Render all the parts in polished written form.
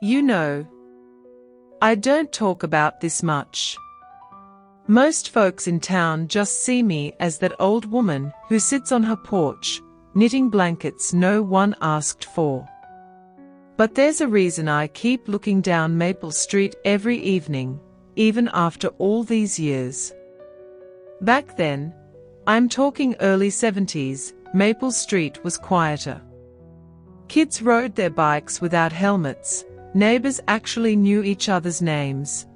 You know, I don't talk about this much. Most folks in town just see me as that old woman who sits on her porch, knitting blankets no one asked for. But there's a reason I keep looking down Maple Street every evening, even after all these years. Back then, I'm talking early 70s, Maple Street was quieter. Kids rode their bikes without helmets, neighbors actually knew each other's names,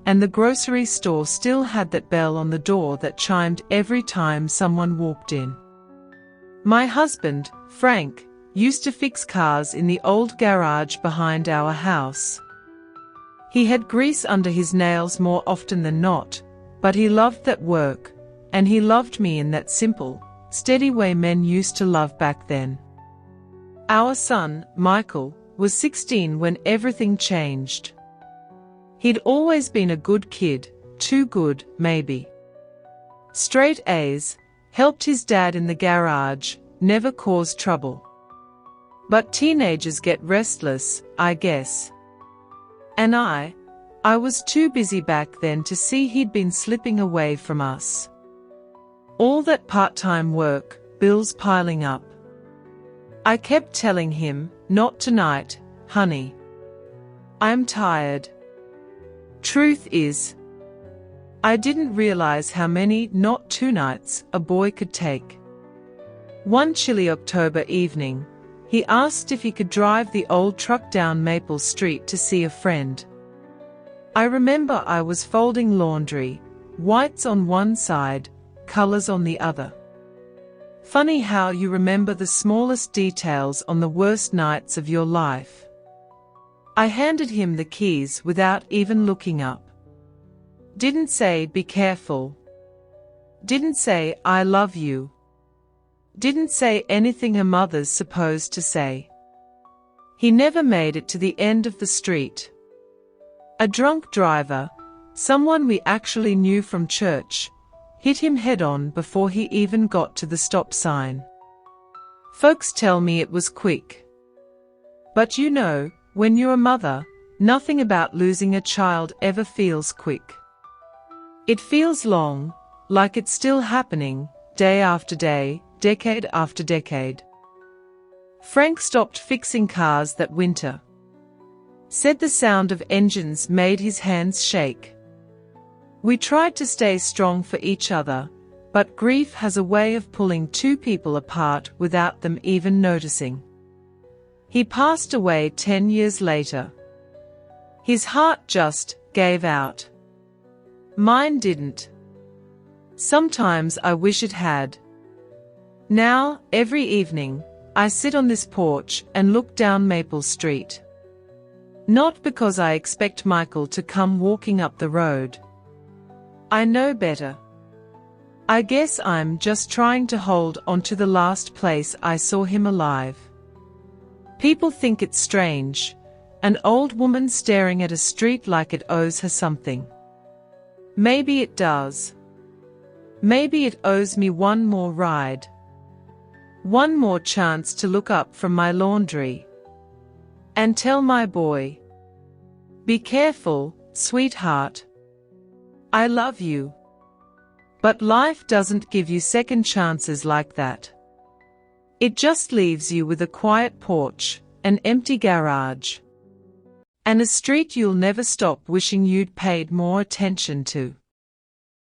and the grocery store still had that bell on the door that chimed every time someone walked in. My husband, Frank, used to fix cars in the old garage behind our house. He had grease under his nails more often than not, but he loved that work, and he loved me in that simple, steady way men used to love back then. Our son, Michael, was 16 when everything changed. He'd always been a good kid, too good, maybe. Straight A's, helped his dad in the garage, never caused trouble. But teenagers get restless, I guess. And I was too busy back then to see he'd been slipping away from us. All that part-time work, bills piling up. I kept telling him, not tonight, honey. I'm tired. Truth is, I didn't realize how many not two nights a boy could take. One chilly October evening, he asked if he could drive the old truck down Maple Street to see a friend. I remember I was folding laundry, whites on one side, colors on the other. Funny how you remember the smallest details on the worst nights of your life. I handed him the keys without even looking up. Didn't say be careful. Didn't say I love you. Didn't say anything a mother's supposed to say. He never made it to the end of the street. A drunk driver, someone we actually knew from church, hit him head-on before he even got to the stop sign. Folks tell me it was quick. But you know, when you're a mother, nothing about losing a child ever feels quick. It feels long, like it's still happening, day after day, decade after decade. Frank stopped fixing cars that winter. Said the sound of engines made his hands shake. We tried to stay strong for each other, but grief has a way of pulling two people apart without them even noticing. He passed away 10 years later. His heart just gave out. Mine didn't. Sometimes I wish it had. Now, every evening, I sit on this porch and look down Maple Street. Not because I expect Michael to come walking up the road. I know better. I guess I'm just trying to hold on to the last place I saw him alive. People think it's strange, an old woman staring at a street like it owes her something. Maybe it does. Maybe it owes me one more ride. One more chance to look up from my laundry. And tell my boy. Be careful, sweetheart. I love you. But life doesn't give you second chances like that. It just leaves you with a quiet porch, an empty garage, and a street you'll never stop wishing you'd paid more attention to.